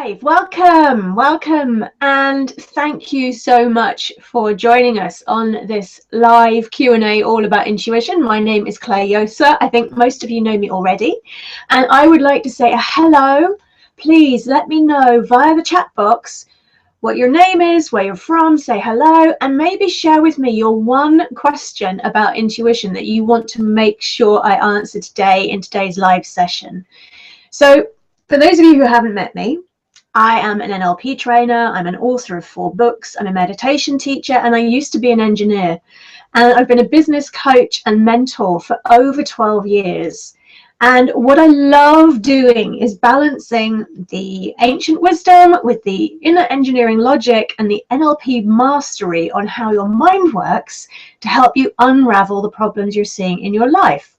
Live. Welcome, and thank you so much for joining us on this live Q&A all about intuition. My name is Clare Josa. I think most of you know me already, and I would like to say a hello. Please let me know via the chat box what your name is, where you're from, say hello, and maybe share with me your one question about intuition that you want to make sure I answer today in today's live session. So for those of you who haven't met me, I am an NLP trainer, I'm an author of 4 books, I'm a meditation teacher, and I used to be an engineer. And I've been a business coach and mentor for over 12 years. And what I love doing is balancing the ancient wisdom with the inner engineering logic and the NLP mastery on how your mind works to help you unravel the problems you're seeing in your life.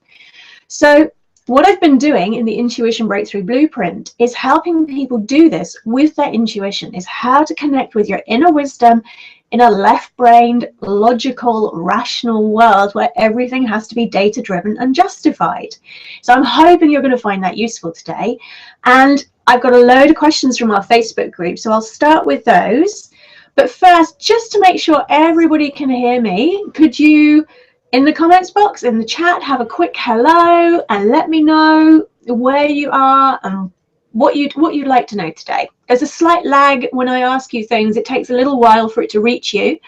So what I've been doing in the Intuition Breakthrough Blueprint is helping people do this with their intuition, is how to connect with your inner wisdom in a left-brained, logical, rational world where everything has to be data-driven and justified. So I'm hoping you're going to find that useful today. And I've got a load of questions from our Facebook group, so I'll start with those. But first, just to make sure everybody can hear me, could you, in the comments box, in the chat, have a quick hello and let me know where you are and what you'd like to know today. There's a slight lag when I ask you things. It takes a little while for it to reach you.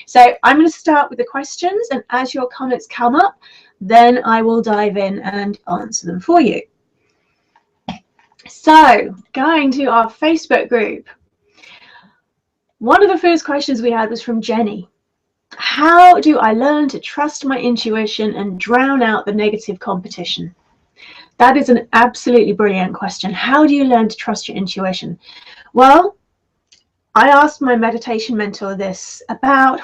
So I'm going to start with the questions, and as your comments come up, then I will dive in and answer them for you. So going to our Facebook group. One of the first questions we had was from Jenny. How do I learn to trust my intuition and drown out the negative competition? That is an absolutely brilliant question. How do you learn to trust your intuition? Well, I asked my meditation mentor this about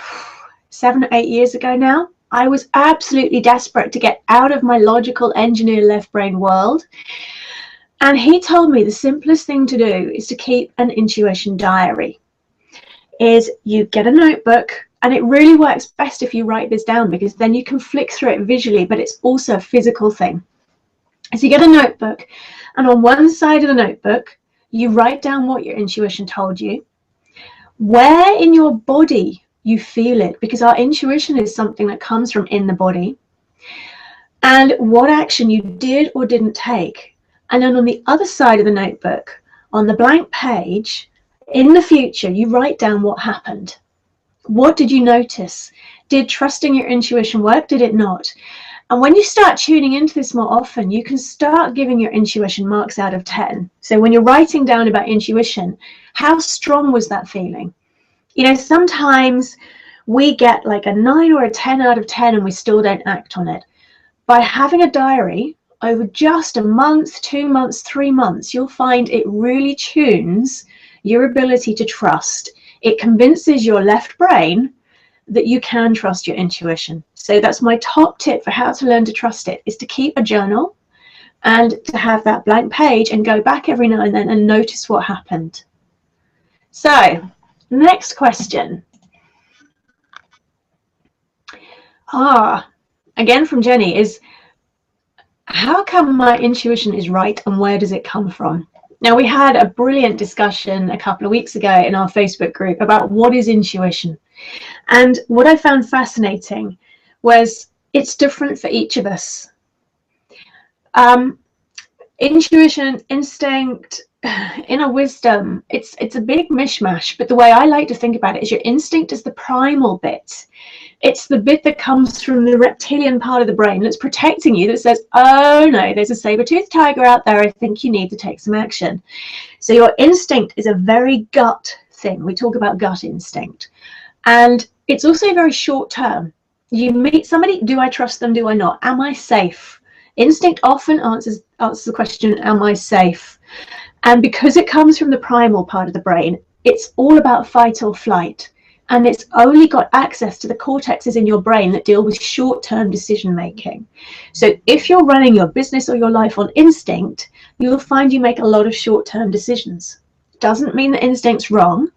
7 or 8 years ago now. I was absolutely desperate to get out of my logical engineer left brain world. And he told me the simplest thing to do is to keep an intuition diary. Is you get a notebook, and it really works best if you write this down because then you can flick through it visually, but it's also a physical thing. So you get a notebook, and on one side of the notebook, you write down what your intuition told you, where in your body you feel it, because our intuition is something that comes from in the body, and what action you did or didn't take. And then on the other side of the notebook, on the blank page, in the future, you write down what happened. What did you notice? Did trusting your intuition work? Did it not? And when you start tuning into this more often, you can start giving your intuition marks out of 10. So when you're writing down about intuition, how strong was that feeling? You know, sometimes we get like a 9 or a 10 out of 10 and we still don't act on it. By having a diary over just a month, 2 months, 3 months, you'll find it really tunes your ability to trust. It convinces your left brain that you can trust your intuition. So that's my top tip for how to learn to trust it, is to keep a journal and to have that blank page and go back every now and then and notice what happened. So next question. Again from Jenny, is how come my intuition is right and where does it come from? Now, we had a brilliant discussion a couple of weeks ago in our Facebook group about what is intuition. And what I found fascinating was it's different for each of us. Intuition, instinct, inner wisdom, it's a big mishmash. But the way I like to think about it is your instinct is the primal bit. It's the bit that comes from the reptilian part of the brain that's protecting you, that says, oh no, there's a saber-toothed tiger out there. I think you need to take some action. So your instinct is a very gut thing. We talk about gut instinct. And it's also very short term. You meet somebody, do I trust them? Do I not? Am I safe? Instinct often answers the question, am I safe? And because it comes from the primal part of the brain, it's all about fight or flight. And it's only got access to the cortexes in your brain that deal with short-term decision making. So if you're running your business or your life on instinct, you'll find you make a lot of short-term decisions. Doesn't mean that instinct's wrong.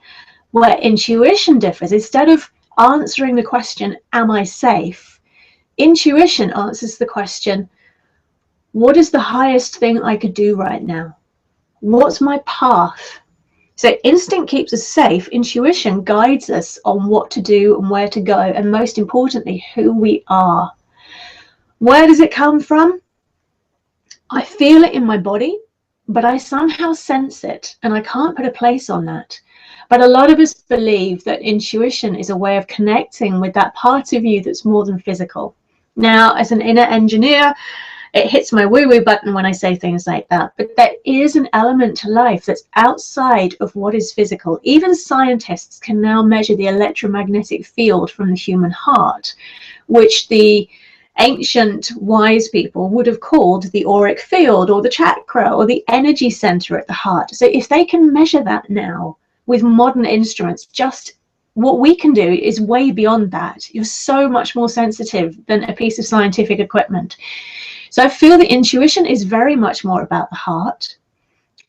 Where intuition differs, instead of answering the question, am I safe? Intuition answers the question, what is the highest thing I could do right now? What's my path? So instinct keeps us safe. Intuition guides us on what to do and where to go, and most importantly, who we are. Where does it come from? I feel it in my body, but I somehow sense it, and I can't put a place on that. But a lot of us believe that intuition is a way of connecting with that part of you that's more than physical. Now, as an inner engineer, it hits my woo-woo button when I say things like that, but there is an element to life that's outside of what is physical. Even scientists can now measure the electromagnetic field from the human heart, which the ancient wise people would have called the auric field or the chakra or the energy center at the heart. So if they can measure that now with modern instruments, just what we can do is way beyond that. You're so much more sensitive than a piece of scientific equipment. So I feel that intuition is very much more about the heart.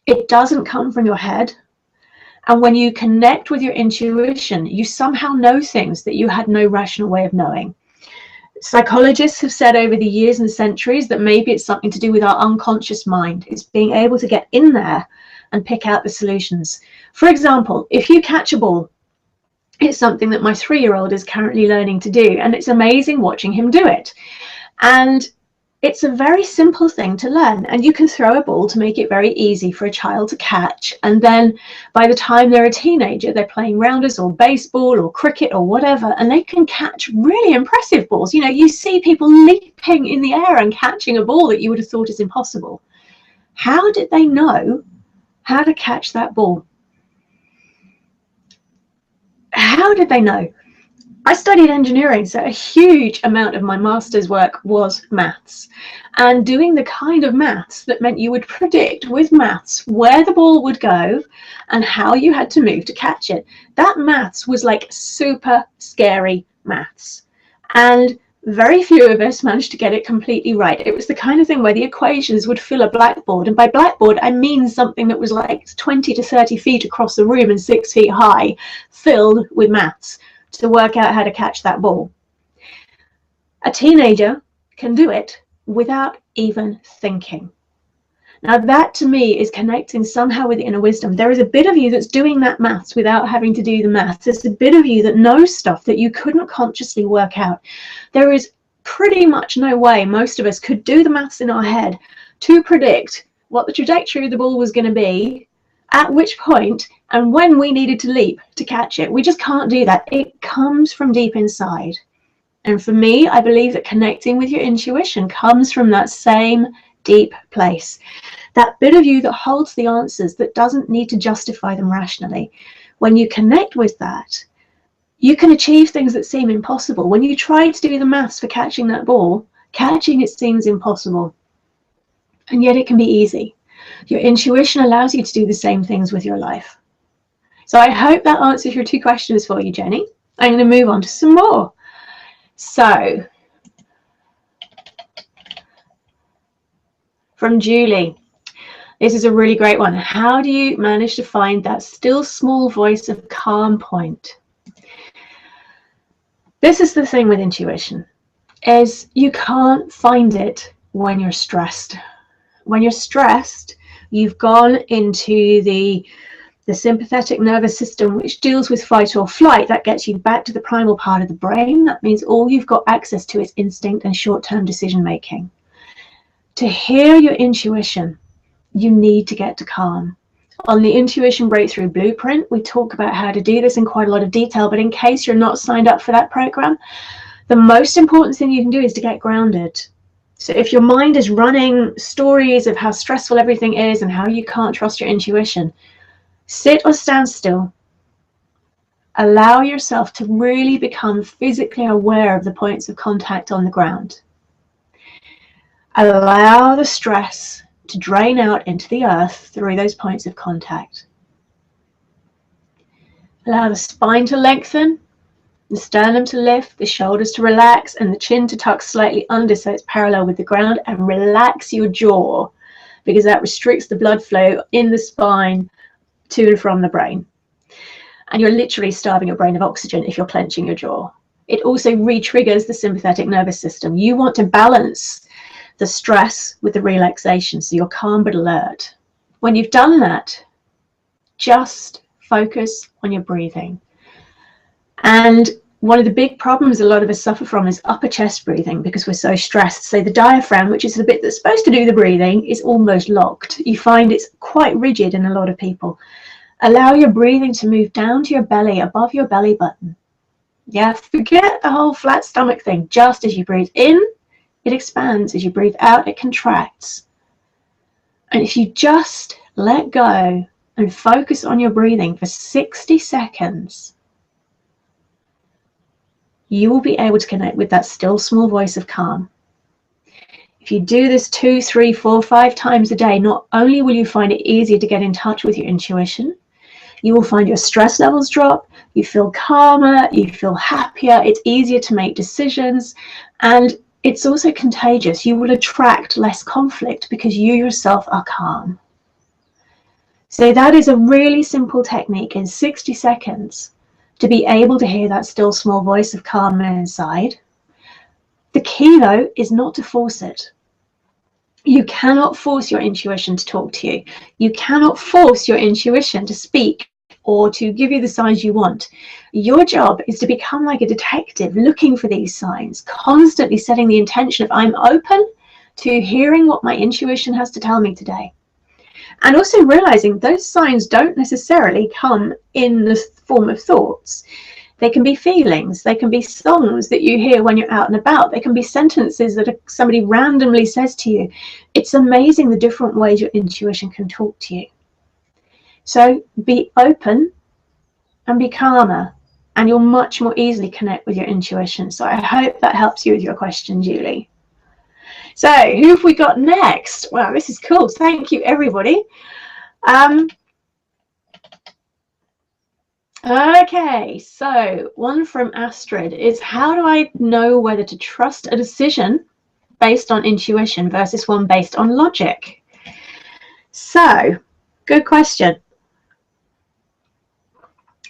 It doesn't come from your head. And when you connect with your intuition, you somehow know things that you had no rational way of knowing. Psychologists have said over the years and centuries that maybe it's something to do with our unconscious mind. It's being able to get in there and pick out the solutions. For example, if you catch a ball, it's something that my 3-year-old is currently learning to do, and it's amazing watching him do it. And it's a very simple thing to learn, and you can throw a ball to make it very easy for a child to catch. And then by the time they're a teenager, they're playing rounders or baseball or cricket or whatever, and they can catch really impressive balls. You know, you see people leaping in the air and catching a ball that you would have thought is impossible. How did they know how to catch that ball? How did they know? I studied engineering, so a huge amount of my master's work was maths, and doing the kind of maths that meant you would predict with maths where the ball would go and how you had to move to catch it. That maths was like super scary maths, and very few of us managed to get it completely right. It was the kind of thing where the equations would fill a blackboard, and by blackboard I mean something that was like 20 to 30 feet across the room and 6 feet high, filled with maths to work out how to catch that ball. A teenager can do it without even thinking. Now that to me is connecting somehow with inner wisdom. There is a bit of you that's doing that maths without having to do the maths. There's a bit of you that knows stuff that you couldn't consciously work out. There is pretty much no way most of us could do the maths in our head to predict what the trajectory of the ball was going to be, at which point, and when we needed to leap to catch it. We just can't do that. It comes from deep inside. And for me, I believe that connecting with your intuition comes from that same deep place. That bit of you that holds the answers, that doesn't need to justify them rationally. When you connect with that, you can achieve things that seem impossible. When you try to do the maths for catching that ball, catching it seems impossible. And yet it can be easy. Your intuition allows you to do the same things with your life. So I hope that answers your 2 questions for you, Jenny. I'm going to move on to some more. So, from Julie, this is a really great one. How do you manage to find that still small voice of calm point? This is the thing with intuition, is you can't find it when you're stressed. When you're stressed, you've gone into the sympathetic nervous system, which deals with fight or flight. That gets you back to the primal part of the brain. That means all you've got access to is instinct and short-term decision making. To hear your intuition, you need to get to calm. On the Intuition Breakthrough Blueprint, we talk about how to do this in quite a lot of detail, but in case you're not signed up for that program, the most important thing you can do is to get grounded. So if your mind is running stories of how stressful everything is and how you can't trust your intuition, sit or stand still. Allow yourself to really become physically aware of the points of contact on the ground. Allow the stress to drain out into the earth through those points of contact. Allow the spine to lengthen, the sternum to lift, the shoulders to relax, and the chin to tuck slightly under so it's parallel with the ground, and relax your jaw, because that restricts the blood flow in the spine to and from the brain. And you're literally starving your brain of oxygen if you're clenching your jaw. It also re-triggers the sympathetic nervous system. You want to balance the stress with the relaxation, so you're calm but alert. When you've done that, Just focus on your breathing. And one of the big problems a lot of us suffer from is upper chest breathing, because we're so stressed. So the diaphragm, which is the bit that's supposed to do the breathing, is almost locked. You find it's quite rigid in a lot of people. Allow your breathing to move down to your belly, above your belly button. Yeah, forget the whole flat stomach thing. Just as you breathe in, it expands. As you breathe out, it contracts. And if you just let go and focus on your breathing for 60 seconds, you will be able to connect with that still small voice of calm. If you do this 2, 3, 4, 5 times a day, not only will you find it easier to get in touch with your intuition, you will find your stress levels drop, you feel calmer, you feel happier, it's easier to make decisions, and it's also contagious. You will attract less conflict because you yourself are calm. So that is a really simple technique in 60 seconds to be able to hear that still small voice of calm inside. The key, though, is not to force it. You cannot force your intuition to talk to you. You cannot force your intuition to speak or to give you the signs you want. Your job is to become like a detective, looking for these signs, constantly setting the intention of, I'm open to hearing what my intuition has to tell me today. And also realizing those signs don't necessarily come in the form of thoughts. They can be feelings, they can be songs that you hear when you're out and about, they can be sentences that somebody randomly says to you. It's amazing the different ways your intuition can talk to you. So be open and be calmer, and you'll much more easily connect with your intuition. So I hope that helps you with your question, Julie. So who have we got next? Wow, this is cool. Thank you, everybody. Okay, so one from Astrid is, how do I know whether to trust a decision based on intuition versus one based on logic? So, good question.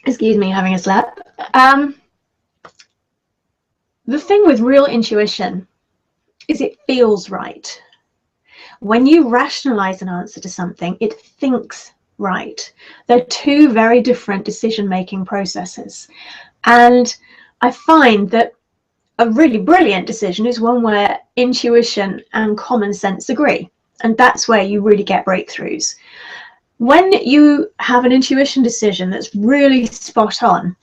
Excuse me, having a slap. The thing with real intuition is it feels right. When you rationalize an answer to something, it thinks right. They're two very different decision-making processes. And I find that a really brilliant decision is one where intuition and common sense agree. And that's where you really get breakthroughs. When you have an intuition decision that's really spot on,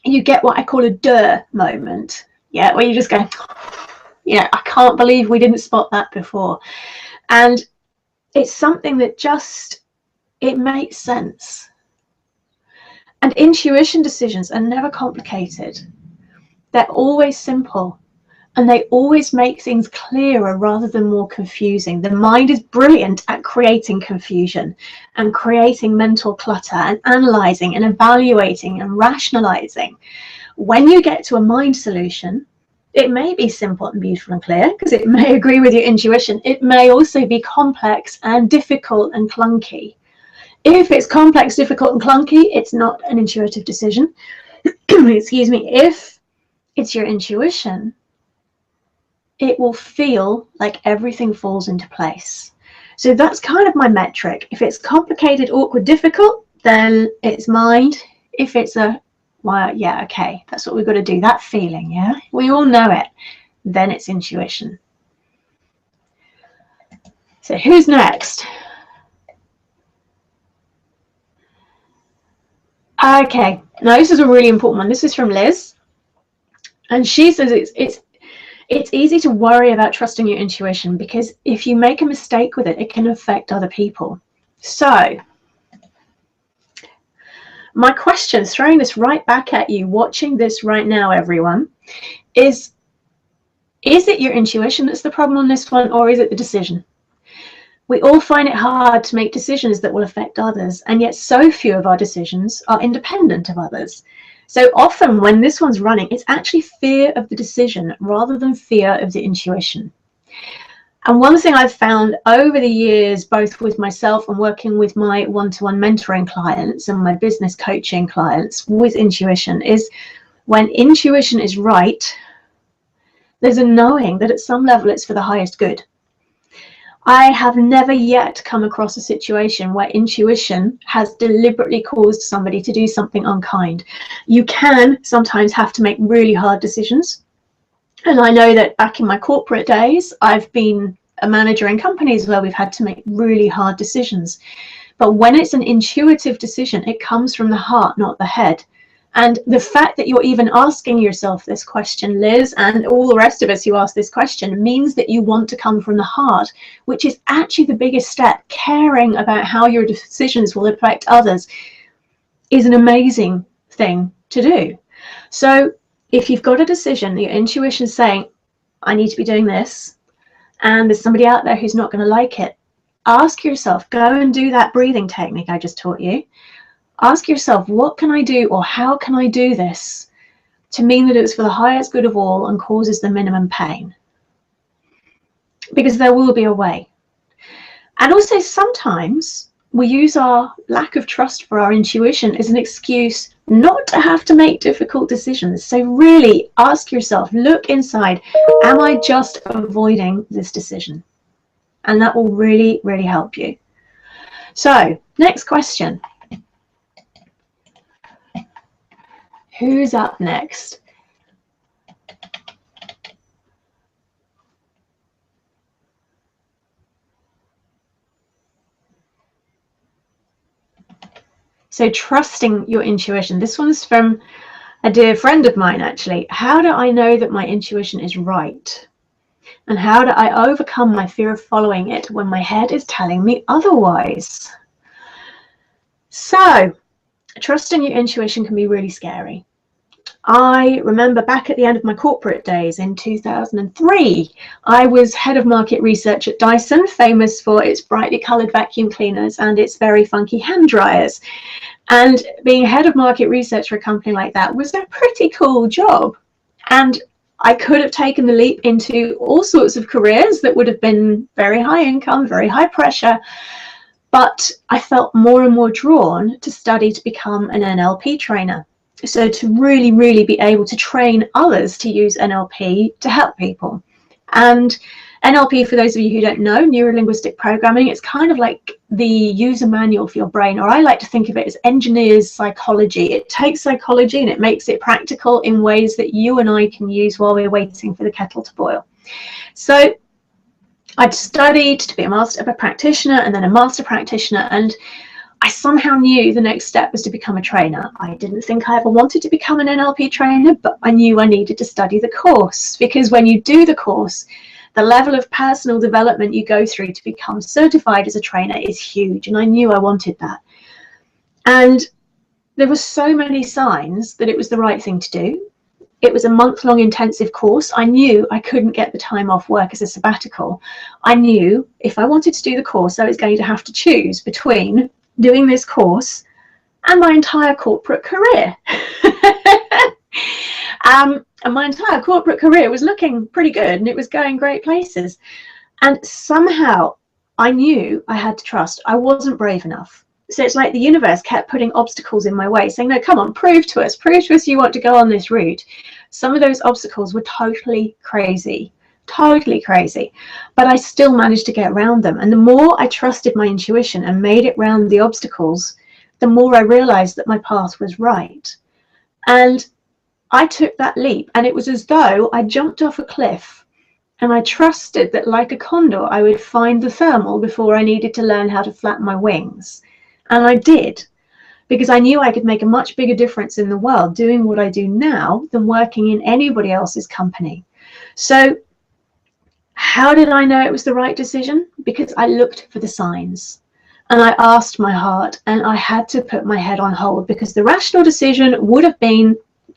you get what I call a duh moment. Yeah, where you just go, yeah, I can't believe we didn't spot that before. And it's something that just, it makes sense. And intuition decisions are never complicated. They're always simple, and they always make things clearer rather than more confusing. The mind is brilliant at creating confusion and creating mental clutter and analyzing and evaluating and rationalizing. When you get to a mind solution, it may be simple and beautiful and clear because it may agree with your intuition. It may also be complex and difficult and clunky. If it's complex, difficult and clunky, it's not an intuitive decision. Excuse me. If it's your intuition, it will feel like everything falls into place. So that's kind of my metric. If it's complicated, awkward, difficult, then it's mind. If it's a, well, yeah, okay, that's what we've got to do, that feeling, yeah, we all know it, then it's intuition. So who's next? Okay, now this is a really important one. This is from Liz, and she says it's easy to worry about trusting your intuition because if you make a mistake with it, it can affect other people. So my question, throwing this right back at you, watching this right now, everyone, is it your intuition that's the problem on this one, or is it the decision? We all find it hard to make decisions that will affect others, and yet so few of our decisions are independent of others. So often when this one's running, it's actually fear of the decision rather than fear of the intuition. And one thing I've found over the years, both with myself and working with my one-to-one mentoring clients and my business coaching clients with intuition, is when intuition is right, there's a knowing that at some level it's for the highest good. I have never yet come across a situation where intuition has deliberately caused somebody to do something unkind. You can sometimes have to make really hard decisions. And I know that back in my corporate days, I've been a manager in companies where we've had to make really hard decisions. But when it's an intuitive decision, it comes from the heart, not the head. And the fact that you're even asking yourself this question, Liz, and all the rest of us who ask this question, means that you want to come from the heart, which is actually the biggest step. Caring about how your decisions will affect others is an amazing thing to do. So if you've got a decision, your intuition is saying, I need to be doing this, and there's somebody out there who's not going to like it, ask yourself, go and do that breathing technique I just taught you. Ask yourself, what can I do, or how can I do this to mean that it's for the highest good of all and causes the minimum pain? Because there will be a way. And also sometimes we use our lack of trust for our intuition as an excuse not to have to make difficult decisions. So really ask yourself, look inside, am I just avoiding this decision? And that will really, really help you. So next question. Who's up next? So trusting your intuition. This one's from a dear friend of mine, actually. How do I know that my intuition is right? And how do I overcome my fear of following it when my head is telling me otherwise? So trusting your intuition can be really scary. I remember back at the end of my corporate days in 2003, I was head of market research at Dyson, famous for its brightly coloured vacuum cleaners and its very funky hand dryers. And being head of market research for a company like that was a pretty cool job. And I could have taken the leap into all sorts of careers that would have been very high income, very high pressure. But I felt more and more drawn to study to become an NLP trainer. So to really, really be able to train others to use NLP to help people. And NLP, for those of you who don't know, neuro-linguistic programming, it's kind of like the user manual for your brain, or I like to think of it as engineer's psychology. It takes psychology and it makes it practical in ways that you and I can use while we're waiting for the kettle to boil. So I'd studied to be a practitioner and then a master practitioner, and I somehow knew the next step was to become a trainer. I didn't think I ever wanted to become an NLP trainer, but I knew I needed to study the course, because when you do the course, the level of personal development you go through to become certified as a trainer is huge, and I knew I wanted that. And there were so many signs that it was the right thing to do. It was a month-long intensive course. I knew I couldn't get the time off work as a sabbatical. I knew if I wanted to do the course, I was going to have to choose between doing this course and my entire corporate career. And my entire corporate career was looking pretty good and it was going great places. And somehow I knew I had to trust. I wasn't brave enough. So it's like the universe kept putting obstacles in my way, saying, no, come on, prove to us you want to go on this route. Some of those obstacles were totally crazy, but I still managed to get around them. And the more I trusted my intuition and made it round the obstacles, the more I realized that my path was right. And I took that leap, and it was as though I jumped off a cliff, and I trusted that like a condor, I would find the thermal before I needed to learn how to flap my wings. And I did, because I knew I could make a much bigger difference in the world doing what I do now than working in anybody else's company. So how did I know it was the right decision? Because I looked for the signs and I asked my heart, and I had to put my head on hold, because the rational decision would have been,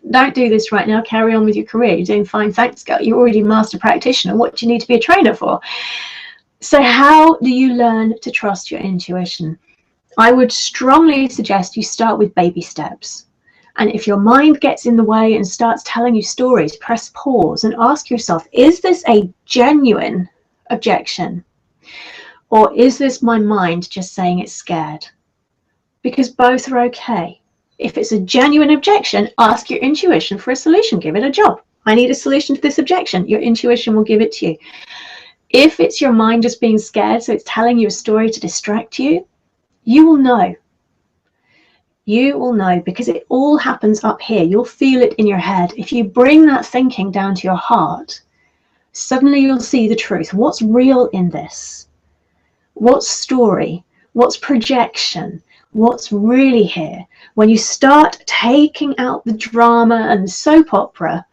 don't do this right now, carry on with your career. You're doing fine, thanks, girl. You're already a master practitioner. What do you need to be a trainer for? So how do you learn to trust your intuition? I would strongly suggest you start with baby steps. And if your mind gets in the way and starts telling you stories, press pause and ask yourself, is this a genuine objection? Or is this my mind just saying it's scared? Because both are okay. If it's a genuine objection, ask your intuition for a solution. Give it a job. I need a solution to this objection. Your intuition will give it to you. If it's your mind just being scared, so it's telling you a story to distract you, you will know. You will know, because it all happens up here. You'll feel it in your head. If you bring that thinking down to your heart, suddenly you'll see the truth. What's real in this? What's story? What's projection? What's really here? When you start taking out the drama and the soap opera,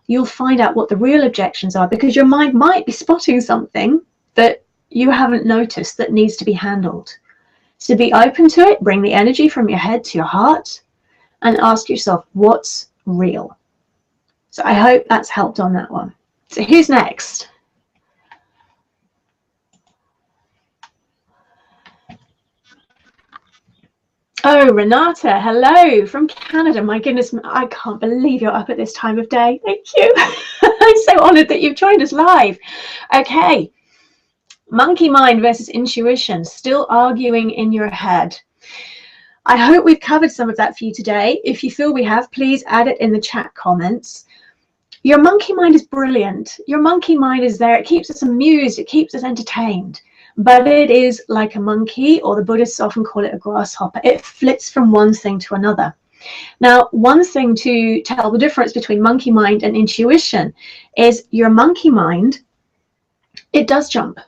you'll find out what the real objections are, because your mind might be spotting something that you haven't noticed that needs to be handled. So be open to it, bring the energy from your head to your heart, and ask yourself, what's real? So I hope that's helped on that one. So who's next? Oh, Renata, hello from Canada. My goodness, I can't believe you're up at this time of day. Thank you. I'm so honored that you've joined us live. Okay. Monkey mind versus intuition, still arguing in your head. I hope we've covered some of that for you today. If you feel we have, please add it in the chat comments. Your monkey mind is brilliant. Your monkey mind is there. It keeps us amused. It keeps us entertained. But it is like a monkey, or the Buddhists often call it a grasshopper. It flits from one thing to another. Now, one thing to tell the difference between monkey mind and intuition is your monkey mind, it does jump.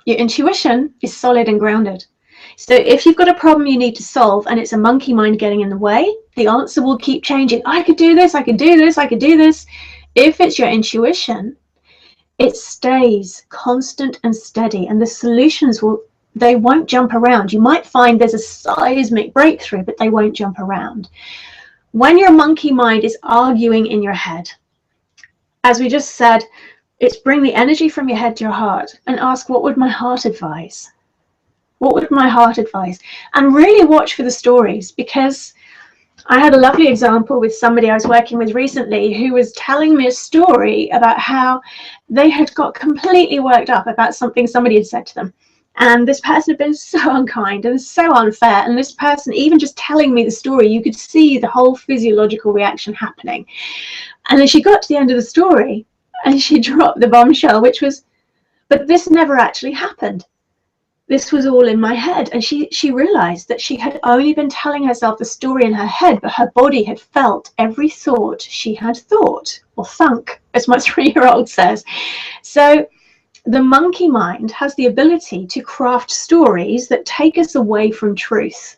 Your intuition is solid and grounded. So if you've got a problem you need to solve and it's a monkey mind getting in the way, the answer will keep changing. I could do this, I could do this, I could do this. If it's your intuition, it stays constant and steady, and the solutions they won't jump around. You might find there's a seismic breakthrough, but they won't jump around. When your monkey mind is arguing in your head, as we just said, it's bring the energy from your head to your heart and ask, what would my heart advise? What would my heart advise? And really watch for the stories, because I had a lovely example with somebody I was working with recently who was telling me a story about how they had got completely worked up about something somebody had said to them. And this person had been so unkind and so unfair. And this person, even just telling me the story, you could see the whole physiological reaction happening. And then she got to the end of the story and she dropped the bombshell, which was, but this never actually happened. This was all in my head. And she realized that she had only been telling herself the story in her head, but her body had felt every thought she had thought, or thunk, as my 3-year-old says. So the monkey mind has the ability to craft stories that take us away from truth,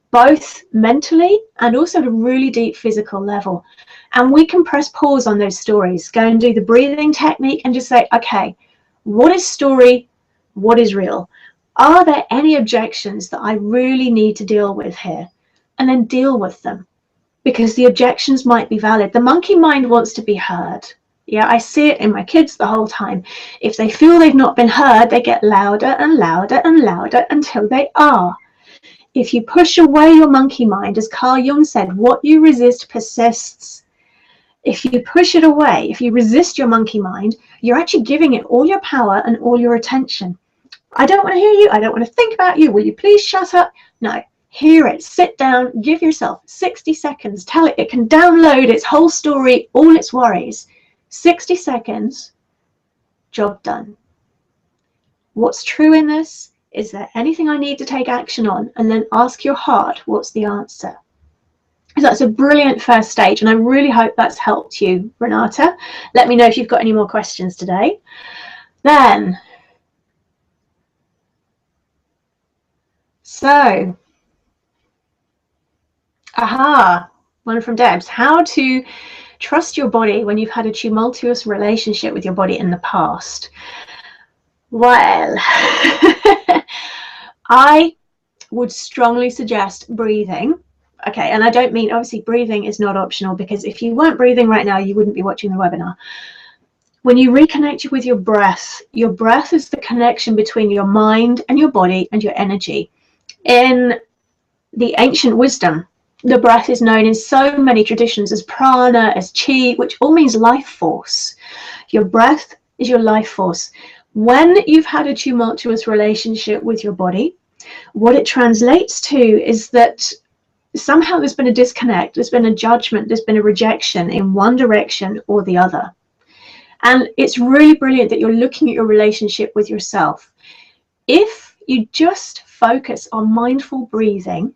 both mentally and also at a really deep physical level. And we can press pause on those stories, go and do the breathing technique and just say, okay, what is story? What is real? Are there any objections that I really need to deal with here? And then deal with them, because the objections might be valid. The monkey mind wants to be heard. Yeah, I see it in my kids the whole time. If they feel they've not been heard, they get louder and louder and louder until they are. If you push away your monkey mind, as Carl Jung said, what you resist persists. If you push it away, if you resist your monkey mind, you're actually giving it all your power and all your attention. I don't want to hear you. I don't want to think about you. Will you please shut up? No. Hear it. Sit down. Give yourself 60 seconds. Tell it can download its whole story, all its worries. 60 seconds. Job done. What's true in this? Is there anything I need to take action on? And then ask your heart, what's the answer? So that's a brilliant first stage, and I really hope that's helped you, Renata. Let me know if you've got any more questions today. Then, so, one from Debs. How to trust your body when you've had a tumultuous relationship with your body in the past? Well, I would strongly suggest breathing. Okay, and I don't mean, obviously breathing is not optional, because if you weren't breathing right now, you wouldn't be watching the webinar. When you reconnect with your breath is the connection between your mind and your body and your energy. In the ancient wisdom, the breath is known in so many traditions as prana, as chi, which all means life force. Your breath is your life force. When you've had a tumultuous relationship with your body, what it translates to is that somehow there's been a disconnect, there's been a judgment, there's been a rejection in one direction or the other. And it's really brilliant that you're looking at your relationship with yourself. If you just focus on mindful breathing,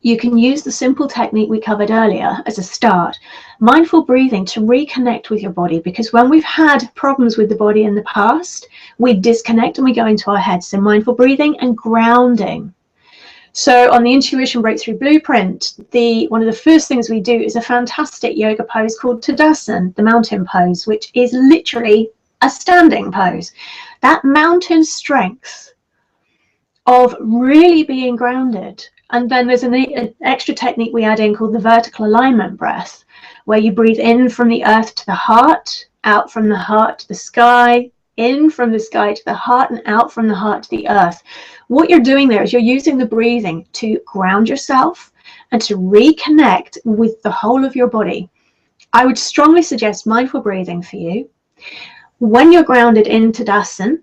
you can use the simple technique we covered earlier as a start. Mindful breathing to reconnect with your body, because when we've had problems with the body in the past, we disconnect and we go into our head. So mindful breathing and grounding. So on the Intuition Breakthrough Blueprint, one of the first things we do is a fantastic yoga pose called Tadasana, the mountain pose, which is literally a standing pose. That mountain strength of really being grounded. And then there's an extra technique we add in called the vertical alignment breath, where you breathe in from the earth to the heart, out from the heart to the sky, in from the sky to the heart, and out from the heart to the earth. What you're doing there is you're using the breathing to ground yourself and to reconnect with the whole of your body. I would strongly suggest mindful breathing for you. When you're grounded in Tadasana,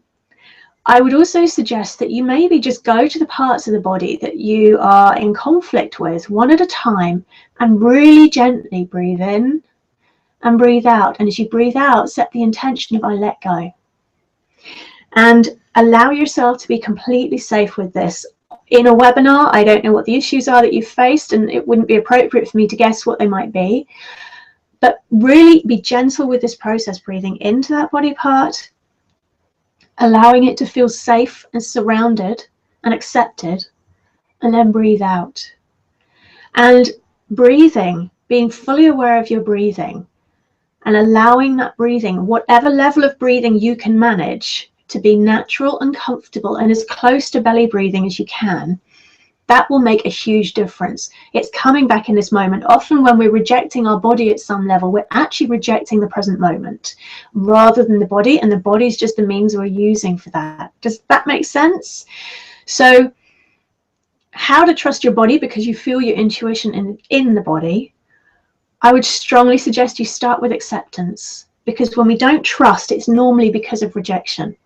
I would also suggest that you maybe just go to the parts of the body that you are in conflict with one at a time and really gently breathe in and breathe out. And as you breathe out, set the intention of I let go. And allow yourself to be completely safe with this. In a webinar, I don't know what the issues are that you've faced, and it wouldn't be appropriate for me to guess what they might be. But really be gentle with this process, breathing into that body part, allowing it to feel safe and surrounded and accepted, and then breathe out. And breathing, being fully aware of your breathing and allowing that breathing, whatever level of breathing you can manage, to be natural and comfortable and as close to belly breathing as you can, that will make a huge difference. It's coming back in this moment. Often when we're rejecting our body at some level, we're actually rejecting the present moment rather than the body, and the body is just the means we're using for that. Does that make sense? So how to trust your body because you feel your intuition in the body. I would strongly suggest you start with acceptance, because when we don't trust, it's normally because of rejection.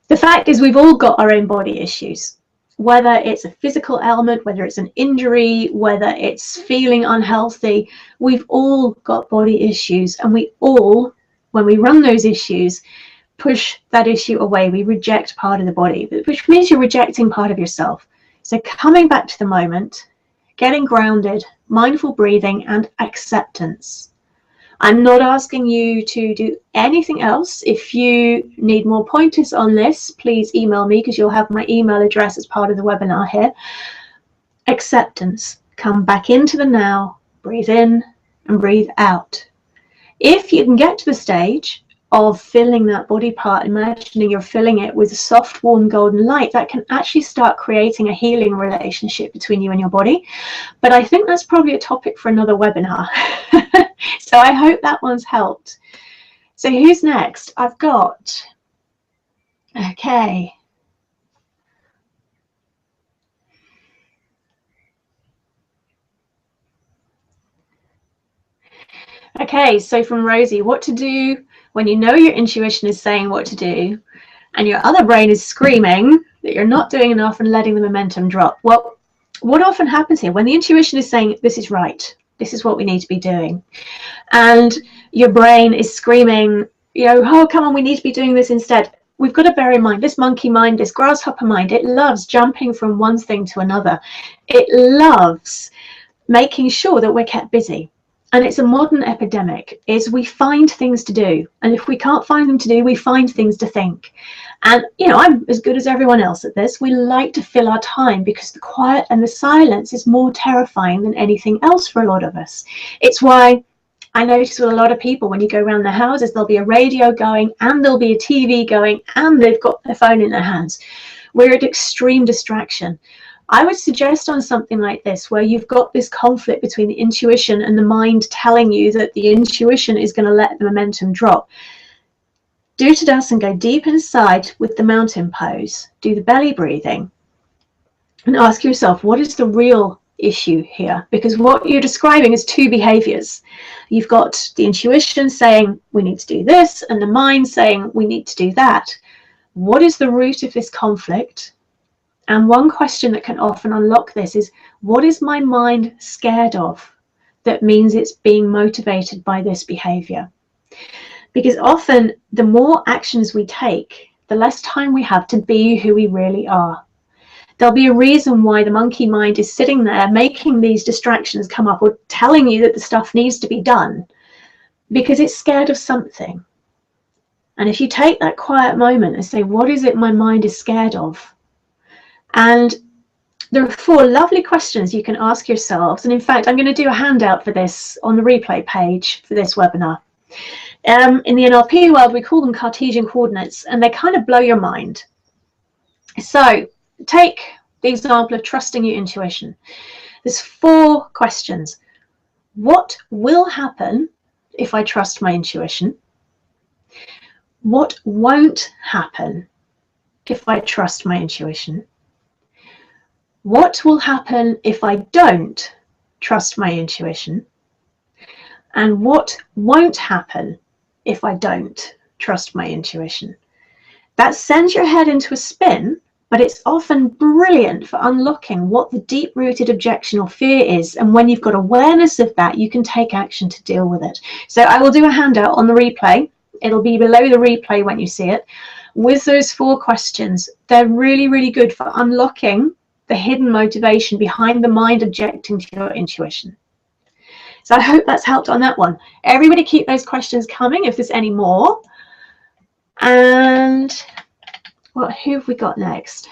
The fact is we've all got our own body issues. Whether it's a physical ailment, whether it's an injury, whether it's feeling unhealthy, we've all got body issues, and we all, when we run those issues, push that issue away. We reject part of the body, which means you're rejecting part of yourself. So coming back to the moment, getting grounded, mindful breathing, and acceptance. I'm not asking you to do anything else. If you need more pointers on this, please email me, because you'll have my email address as part of the webinar here. Acceptance. Come back into the now, breathe in and breathe out. If you can get to the stage of filling that body part, imagining you're filling it with a soft, warm, golden light, that can actually start creating a healing relationship between you and your body. But I think that's probably a topic for another webinar. So I hope that one's helped. So who's next? I've got, okay. Okay, so from Rosie, what to do when you know your intuition is saying what to do and your other brain is screaming that you're not doing enough and letting the momentum drop. Well, what often happens here, when the intuition is saying this is right, this is what we need to be doing, and your brain is screaming, you know, oh, come on, we need to be doing this instead. We've got to bear in mind, this monkey mind, this grasshopper mind, it loves jumping from one thing to another. It loves making sure that we're kept busy. And it's a modern epidemic, is we find things to do. And if we can't find them to do, we find things to think. And, you know, I'm as good as everyone else at this. We like to fill our time because the quiet and the silence is more terrifying than anything else for a lot of us. It's why I notice with a lot of people, when you go around their houses, there'll be a radio going and there'll be a TV going and they've got their phone in their hands. We're at extreme distraction. I would suggest on something like this, where you've got this conflict between the intuition and the mind telling you that the intuition is going to let the momentum drop. Do Tadasana, go deep inside with the mountain pose, do the belly breathing, and ask yourself, what is the real issue here? Because what you're describing is two behaviors. You've got the intuition saying we need to do this, and the mind saying we need to do that. What is the root of this conflict? And one question that can often unlock this is, what is my mind scared of that means it's being motivated by this behavior? Because often the more actions we take, the less time we have to be who we really are. There'll be a reason why the monkey mind is sitting there making these distractions come up or telling you that the stuff needs to be done, because it's scared of something. And if you take that quiet moment and say, what is it my mind is scared of? And there are 4 lovely questions you can ask yourselves. And in fact, I'm going to do a handout for this on the replay page for this webinar. In the NLP world, we call them Cartesian coordinates, and they kind of blow your mind. So take the example of trusting your intuition. There's 4 questions. What will happen if I trust my intuition? What won't happen if I trust my intuition? What will happen if I don't trust my intuition? And what won't happen if I don't trust my intuition? That sends your head into a spin, but it's often brilliant for unlocking what the deep-rooted objection or fear is. And when you've got awareness of that, you can take action to deal with it. So I will do a handout on the replay. It'll be below the replay when you see it, with those 4 questions. They're really, really good for unlocking the hidden motivation behind the mind objecting to your intuition. So I hope that's helped on that one. Everybody keep those questions coming if there's any more. And well, who have we got next?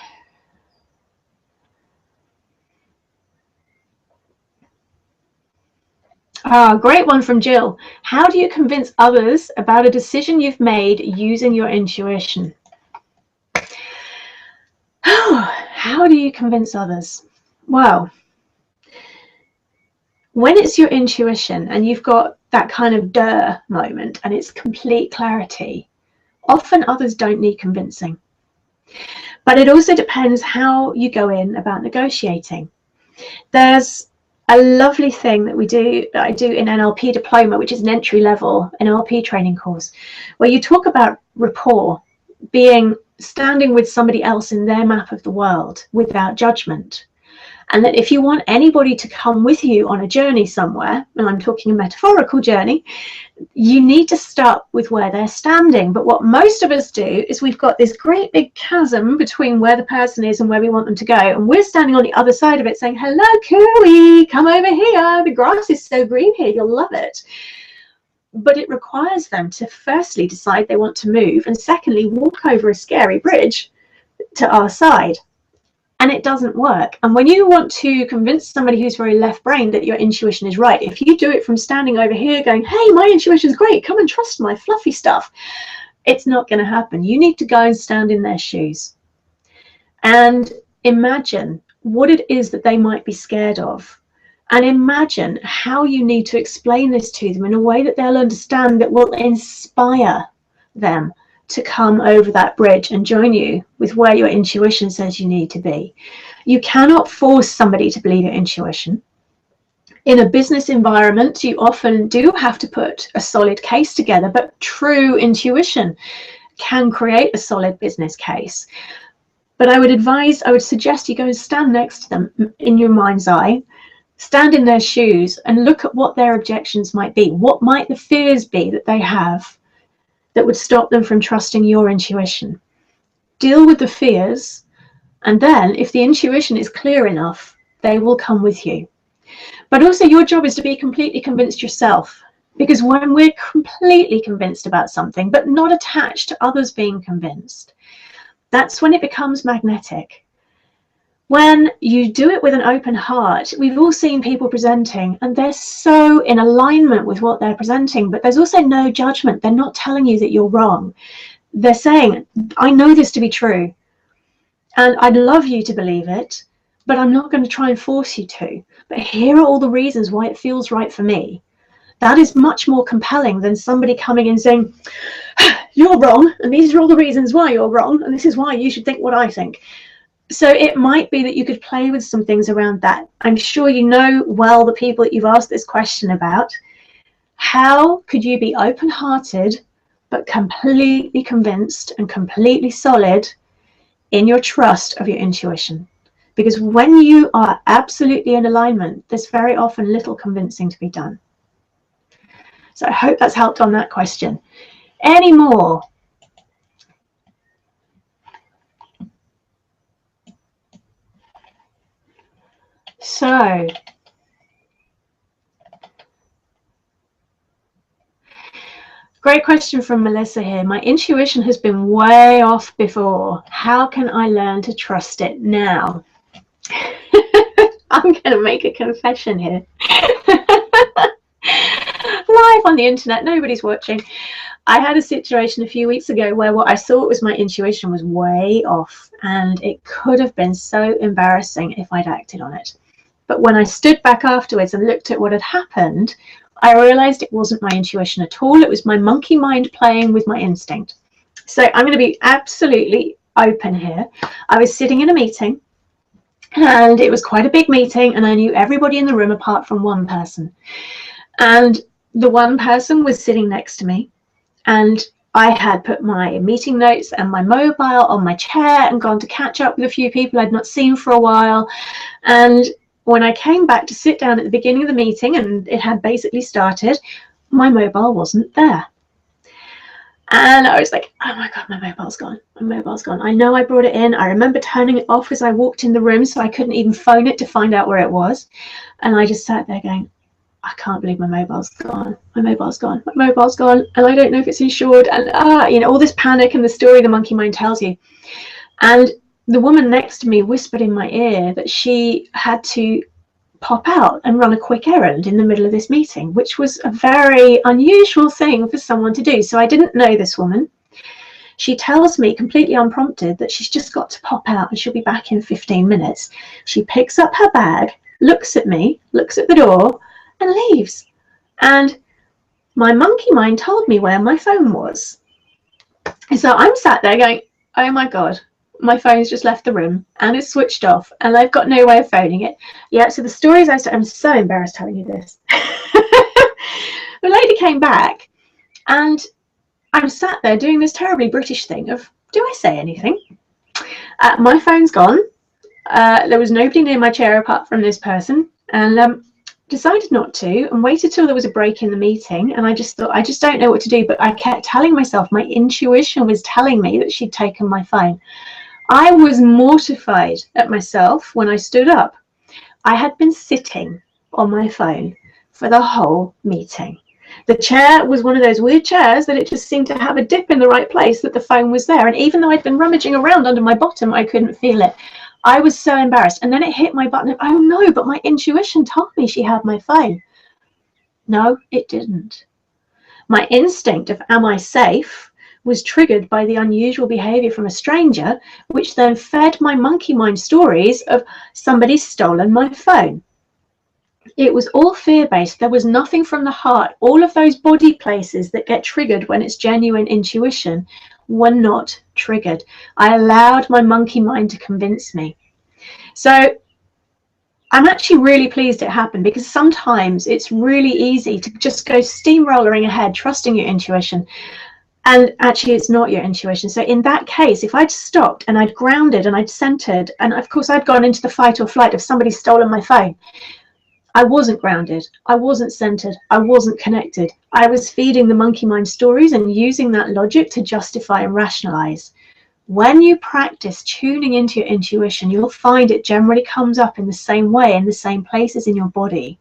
Great one from Jill. How do you convince others about a decision you've made using your intuition? How do you convince others? Well, when it's your intuition and you've got that kind of duh moment and it's complete clarity, often others don't need convincing. But it also depends how you go in about negotiating. There's a lovely thing that I do in NLP Diploma, which is an entry-level NLP training course, where you talk about rapport, standing with somebody else in their map of the world without judgment. And that if you want anybody to come with you on a journey somewhere, and I'm talking a metaphorical journey, you need to start with where they're standing. But what most of us do is we've got this great big chasm between where the person is and where we want them to go. And we're standing on the other side of it saying, hello, Cooey, come over here. The grass is so green here, you'll love it. But it requires them to firstly decide they want to move, and secondly, walk over a scary bridge to our side. And it doesn't work. And when you want to convince somebody who's very left-brained that your intuition is right, if you do it from standing over here going, hey, my intuition's great, come and trust my fluffy stuff, it's not going to happen. You need to go and stand in their shoes and imagine what it is that they might be scared of. And imagine how you need to explain this to them in a way that they'll understand, that will inspire them to come over that bridge and join you with where your intuition says you need to be. You cannot force somebody to believe your intuition. In a business environment, you often do have to put a solid case together, but true intuition can create a solid business case. But I would suggest you go and stand next to them in your mind's eye, stand in their shoes and look at what their objections might be. What might the fears be that they have that would stop them from trusting your intuition? Deal with the fears, and then if the intuition is clear enough, they will come with you. But also your job is to be completely convinced yourself, because when we're completely convinced about something but not attached to others being convinced, that's when it becomes magnetic. When you do it with an open heart, we've all seen people presenting and they're so in alignment with what they're presenting, but there's also no judgment. They're not telling you that you're wrong. They're saying, I know this to be true and I'd love you to believe it, but I'm not going to try and force you to. But here are all the reasons why it feels right for me. That is much more compelling than somebody coming in saying, you're wrong, and these are all the reasons why you're wrong, and this is why you should think what I think. So it might be that you could play with some things around that. I'm sure you know well the people that you've asked this question about. How could you be open-hearted but completely convinced and completely solid in your trust of your intuition? Because when you are absolutely in alignment, there's very often little convincing to be done. So I hope that's helped on that question. Any more? So, great question from Melissa here. My intuition has been way off before. How can I learn to trust it now? I'm going to make a confession here. Live on the internet, nobody's watching. I had a situation a few weeks ago where what I thought was my intuition was way off, and it could have been so embarrassing if I'd acted on it. But when I stood back afterwards and looked at what had happened, I realized it wasn't my intuition at all. It was my monkey mind playing with my instinct. So I'm going to be absolutely open here. I was sitting in a meeting, and it was quite a big meeting, and I knew everybody in the room apart from one person. And the one person was sitting next to me, and I had put my meeting notes and my mobile on my chair and gone to catch up with a few people I'd not seen for a while. And when I came back to sit down at the beginning of the meeting, and it had basically started, my mobile wasn't there. And I was like, oh my God, my mobile's gone. My mobile's gone. I know I brought it in. I remember turning it off as I walked in the room, so I couldn't even phone it to find out where it was. And I just sat there going, I can't believe my mobile's gone. My mobile's gone. My mobile's gone. And I don't know if it's insured. And, all this panic and the story the monkey mind tells you. And the woman next to me whispered in my ear that she had to pop out and run a quick errand in the middle of this meeting, which was a very unusual thing for someone to do. So I didn't know this woman. She tells me completely unprompted that she's just got to pop out and she'll be back in 15 minutes. She picks up her bag, looks at me, looks at the door, and leaves. And my monkey mind told me where my phone was. And so I'm sat there going, oh my God, my phone's just left the room and it's switched off and I've got no way of phoning it. Yeah, so the stories I'm so embarrassed telling you this. The lady came back and I'm sat there doing this terribly British thing of, do I say anything? My phone's gone. There was nobody near my chair apart from this person, and decided not to, and waited till there was a break in the meeting. And I just thought, I just don't know what to do. But I kept telling myself, my intuition was telling me that she'd taken my phone. I was mortified at myself when I stood up. I had been sitting on my phone for the whole meeting. The chair was one of those weird chairs that it just seemed to have a dip in the right place that the phone was there. And even though I'd been rummaging around under my bottom, I couldn't feel it. I was so embarrassed. And then it hit my button. Oh no, but my intuition told me she had my phone. No, it didn't. My instinct of, am I safe, was triggered by the unusual behavior from a stranger, which then fed my monkey mind stories of somebody's stolen my phone. It was all fear-based. There was nothing from the heart. All of those body places that get triggered when it's genuine intuition were not triggered. I allowed my monkey mind to convince me. So I'm actually really pleased it happened, because sometimes it's really easy to just go steamrolling ahead, trusting your intuition. And actually, it's not your intuition. So in that case, if I'd stopped and I'd grounded and I'd centered, and of course I'd gone into the fight or flight of somebody stolen my phone, I wasn't grounded, I wasn't centered, I wasn't connected. I was feeding the monkey mind stories and using that logic to justify and rationalize. When you practice tuning into your intuition, you'll find it generally comes up in the same way, in the same places in your body.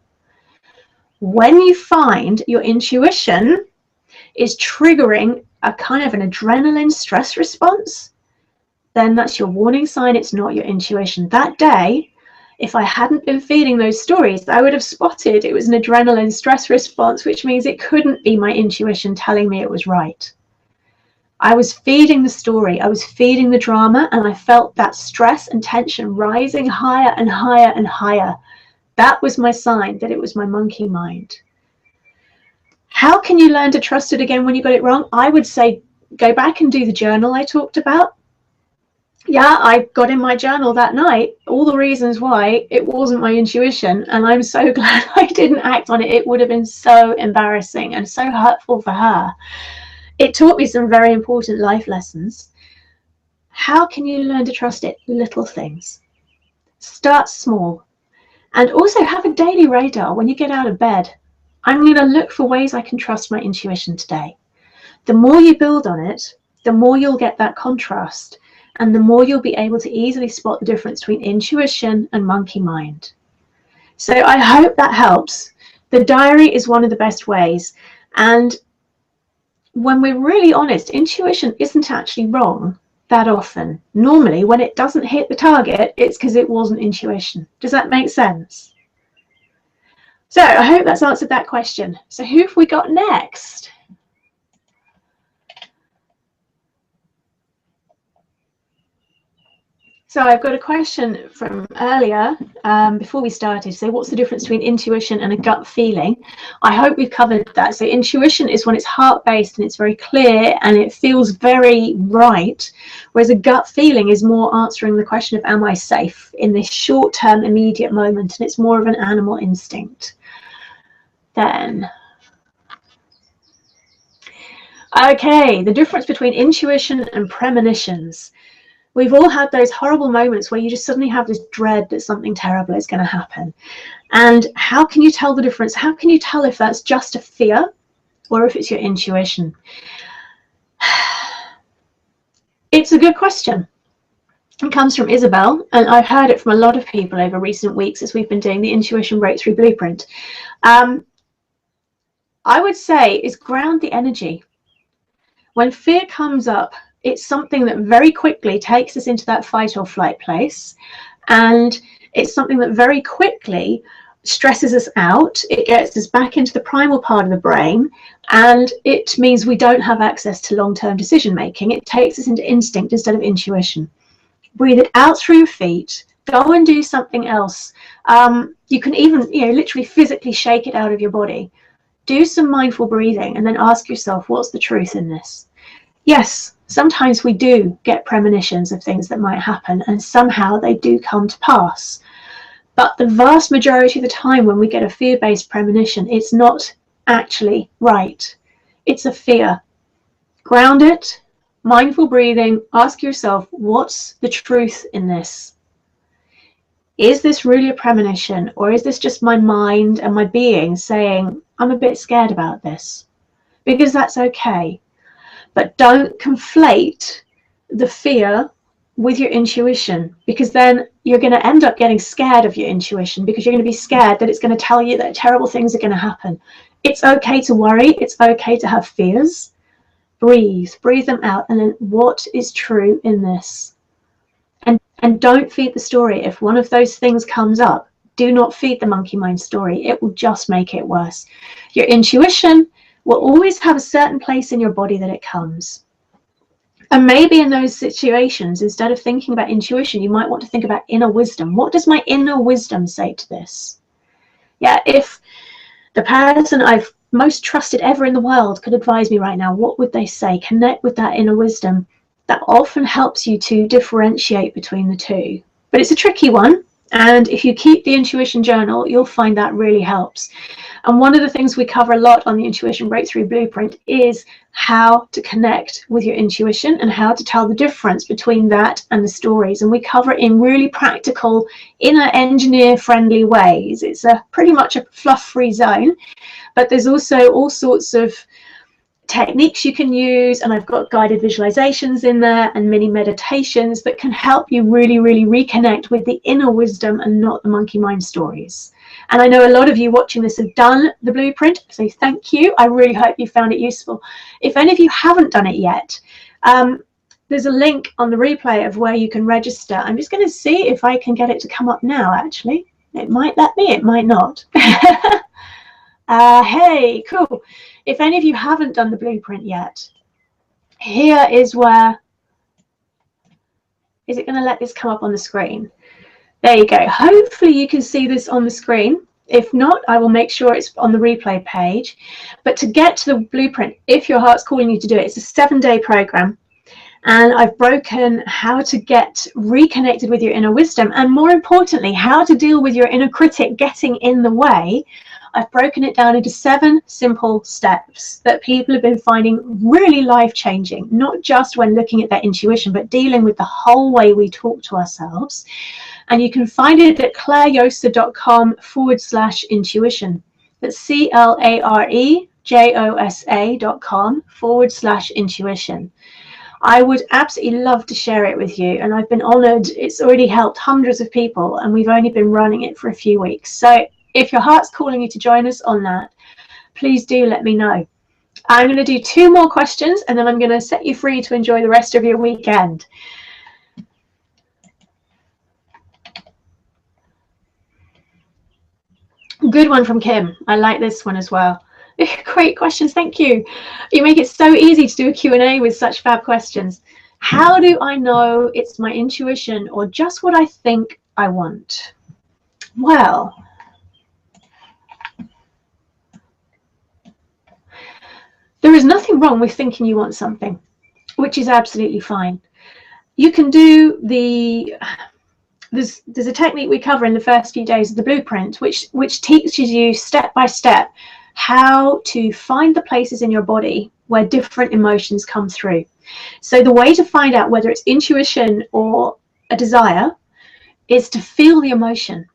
When you find your intuition is triggering a kind of an adrenaline stress response, then that's your warning sign it's not your intuition. That day, if I hadn't been feeding those stories, I would have spotted it was an adrenaline stress response, which means it couldn't be my intuition telling me it was right. I was feeding the story, I was feeding the drama, and I felt that stress and tension rising higher and higher and higher. That was my sign that it was my monkey mind. How can you learn to trust it again when you got it wrong? I would say go back and do the journal I talked about. Yeah, I got in my journal that night all the reasons why it wasn't my intuition, and I'm so glad I didn't act on it. It would have been so embarrassing and so hurtful for her. It taught me some very important life lessons. How can you learn to trust it? Little things. Start small, and also have a daily radar when you get out of bed. I'm going to look for ways I can trust my intuition today. The more you build on it, the more you'll get that contrast, and the more you'll be able to easily spot the difference between intuition and monkey mind. So I hope that helps. The diary is one of the best ways. And when we're really honest, intuition isn't actually wrong that often. Normally, when it doesn't hit the target, it's because it wasn't intuition. Does that make sense? So I hope that's answered that question. So who have we got next? So I've got a question from earlier before we started. So what's the difference between intuition and a gut feeling? I hope we've covered that. So intuition is when it's heart-based and it's very clear and it feels very right, whereas a gut feeling is more answering the question of, am I safe in this short-term immediate moment? And it's more of an animal instinct. Then, okay, the difference between intuition and premonitions. We've all had those horrible moments where you just suddenly have this dread that something terrible is going to happen. And how can you tell the difference? How can you tell if that's just a fear or if it's your intuition? It's a good question. It comes from Isabel, and I've heard it from a lot of people over recent weeks as we've been doing the Intuition Breakthrough Blueprint. I would say is ground the energy. When fear comes up, it's something that very quickly takes us into that fight or flight place, and it's something that very quickly stresses us out. It gets us back into the primal part of the brain, and it means we don't have access to long-term decision making. It takes us into instinct instead of intuition. Breathe it out through your feet. Go and do something else. You can even, literally physically shake it out of your body. Do some mindful breathing and then ask yourself, what's the truth in this? Yes, sometimes we do get premonitions of things that might happen, and somehow they do come to pass. But the vast majority of the time when we get a fear-based premonition, it's not actually right. It's a fear. Ground it, mindful breathing, ask yourself, what's the truth in this? Is this really a premonition, or is this just my mind and my being saying, I'm a bit scared about this? Because that's okay. But don't conflate the fear with your intuition, because then you're going to end up getting scared of your intuition, because you're going to be scared that it's going to tell you that terrible things are going to happen. It's okay to worry. It's okay to have fears. Breathe them out. And then what is true in this? And don't feed the story. If one of those things comes up, do not feed the monkey mind story. It will just make it worse. Your intuition will always have a certain place in your body that it comes. And maybe in those situations, instead of thinking about intuition, you might want to think about inner wisdom. What does my inner wisdom say to this? Yeah, if the person I've most trusted ever in the world could advise me right now, what would they say? Connect with that inner wisdom. That often helps you to differentiate between the two. But it's a tricky one. And if you keep the intuition journal, you'll find that really helps. And one of the things we cover a lot on the Intuition Breakthrough Blueprint is how to connect with your intuition and how to tell the difference between that and the stories. And we cover it in really practical, inner engineer friendly ways. It's pretty much a fluff-free zone, but there's also all sorts of techniques you can use, and I've got guided visualizations in there and mini meditations that can help you really reconnect with the inner wisdom and not the monkey mind stories. And I know a lot of you watching this have done the blueprint, so thank you. I really hope you found it useful. If any of you haven't done it yet, there's a link on the replay of where you can register. I'm just going to see if I can get it to come up now, actually. It might let me, it might not. Hey, cool. If any of you haven't done the blueprint yet, here is where, is it going to let this come up on the screen? There you go. Hopefully you can see this on the screen. If not, I will make sure it's on the replay page. But to get to the blueprint, if your heart's calling you to do it, it's a 7-day program. And I've broken how to get reconnected with your inner wisdom, and more importantly, how to deal with your inner critic getting in the way. I've broken it down into 7 simple steps that people have been finding really life-changing, not just when looking at their intuition, but dealing with the whole way we talk to ourselves. And you can find it at clarejosa.com/intuition. That's CLARE josa.com/intuition. I would absolutely love to share it with you, and I've been honored. It's already helped hundreds of people, and we've only been running it for a few weeks. So if your heart's calling you to join us on that, please do let me know. I'm going to do 2 more questions, and then I'm going to set you free to enjoy the rest of your weekend. Good one from Kim. I like this one as well. Great questions, thank you. You make it so easy to do a Q&A with such fab questions. How do I know it's my intuition or just what I think I want? Well, there is nothing wrong with thinking you want something, which is absolutely fine. You can do there's a technique we cover in the first few days of the blueprint, which teaches you step by step how to find the places in your body where different emotions come through. So the way to find out whether it's intuition or a desire is to feel the emotion.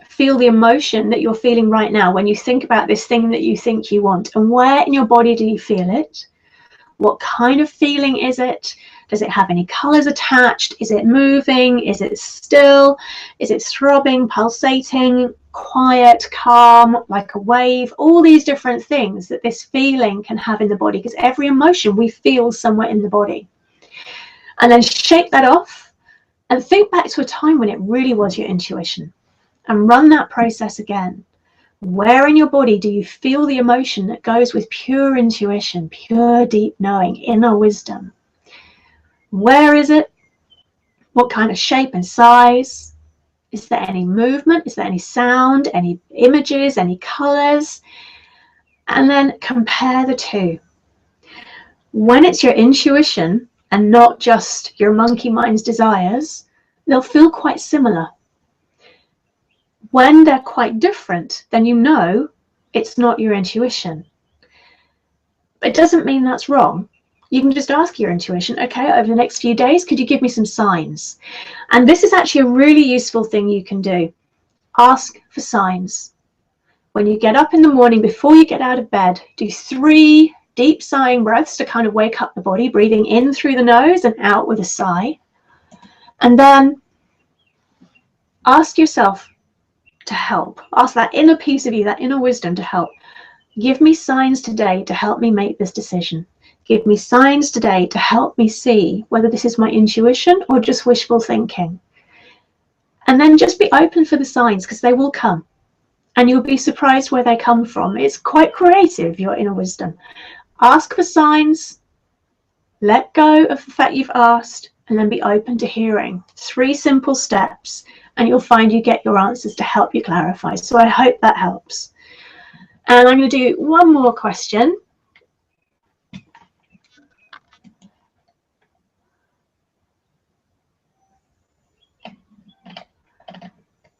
Feel the emotion that you're feeling right now when you think about this thing that you think you want. And where in your body do you feel it? What kind of feeling is it? Does it have any colors attached? Is it moving? Is it still? Is it throbbing, pulsating, quiet, calm, like a wave? All these different things that this feeling can have in the body, because every emotion we feel somewhere in the body. And then shake that off and think back to a time when it really was your intuition and run that process again. Where in your body do you feel the emotion that goes with pure intuition, pure deep knowing, inner wisdom? Where is it? What kind of shape and size? Is there any movement? Is there any sound, any images, any colors? And then compare the two. When it's your intuition and not just your monkey mind's desires, they'll feel quite similar. When they're quite different, then you know it's not your intuition. It doesn't mean that's wrong. You can just ask your intuition, okay, over the next few days, could you give me some signs? And this is actually a really useful thing you can do. Ask for signs. When you get up in the morning, before you get out of bed, do 3 deep sighing breaths to kind of wake up the body, breathing in through the nose and out with a sigh. And then ask yourself to help. Ask that inner piece of you, that inner wisdom to help. Give me signs today to help me make this decision. Give me signs today to help me see whether this is my intuition or just wishful thinking. And then just be open for the signs, because they will come. And you'll be surprised where they come from. It's quite creative, your inner wisdom. Ask for signs, let go of the fact you've asked, and then be open to hearing. 3 simple steps, and you'll find you get your answers to help you clarify. So I hope that helps. And I'm going to do 1 more question.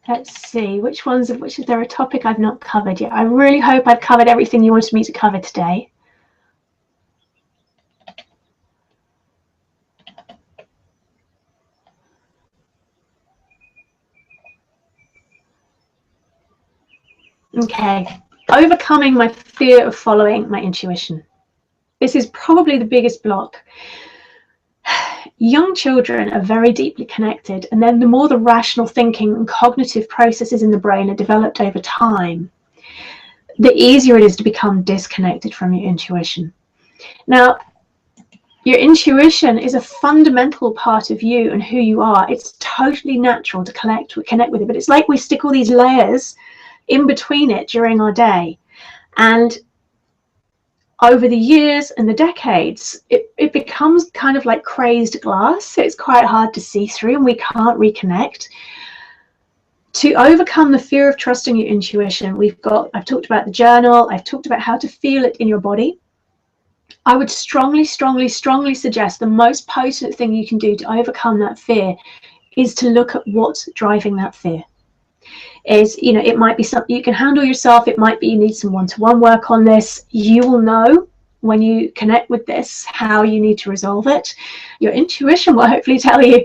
Let's see, which is there a topic I've not covered yet? I really hope I've covered everything you wanted me to cover today. Okay, overcoming my fear of following my intuition. This is probably the biggest block. Young children are very deeply connected, and then the more the rational thinking and cognitive processes in the brain are developed over time, the easier it is to become disconnected from your intuition. Now, your intuition is a fundamental part of you and who you are. It's totally natural to connect with it, but it's like we stick all these layers in between it during our day. And over the years and the decades, it becomes kind of like crazed glass. So it's quite hard to see through and we can't reconnect. To overcome the fear of trusting your intuition, I've talked about the journal, I've talked about how to feel it in your body. I would strongly, strongly, strongly suggest the most potent thing you can do to overcome that fear is to look at what's driving that fear. It might be something you can handle yourself. It might be you need some one-to-one work on this. You will know when you connect with this how you need to resolve it. Your intuition will hopefully tell you.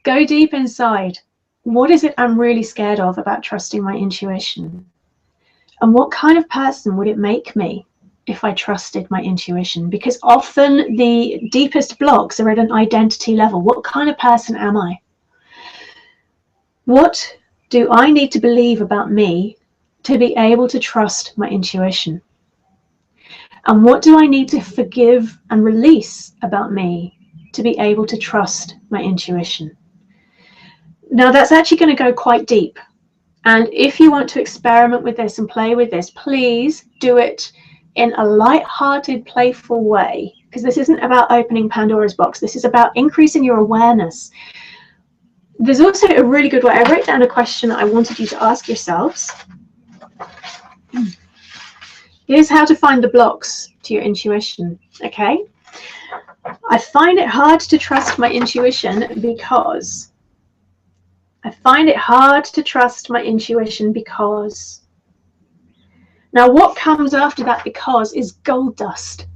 Go deep inside. What is it I'm really scared of about trusting my intuition? And what kind of person would it make me if I trusted my intuition? Because often the deepest blocks are at an identity level. What kind of person am I? What do I need to believe about me to be able to trust my intuition? And what do I need to forgive and release about me to be able to trust my intuition? Now, that's actually going to go quite deep. And if you want to experiment with this and play with this, please do it in a light-hearted, playful way, because this isn't about opening Pandora's box. This is about increasing your awareness. There's also a really good way. I wrote down a question that I wanted you to ask yourselves. Here's how to find the blocks to your intuition. Okay. I find it hard to trust my intuition because. I find it hard to trust my intuition because. Now, what comes after that because is gold dust.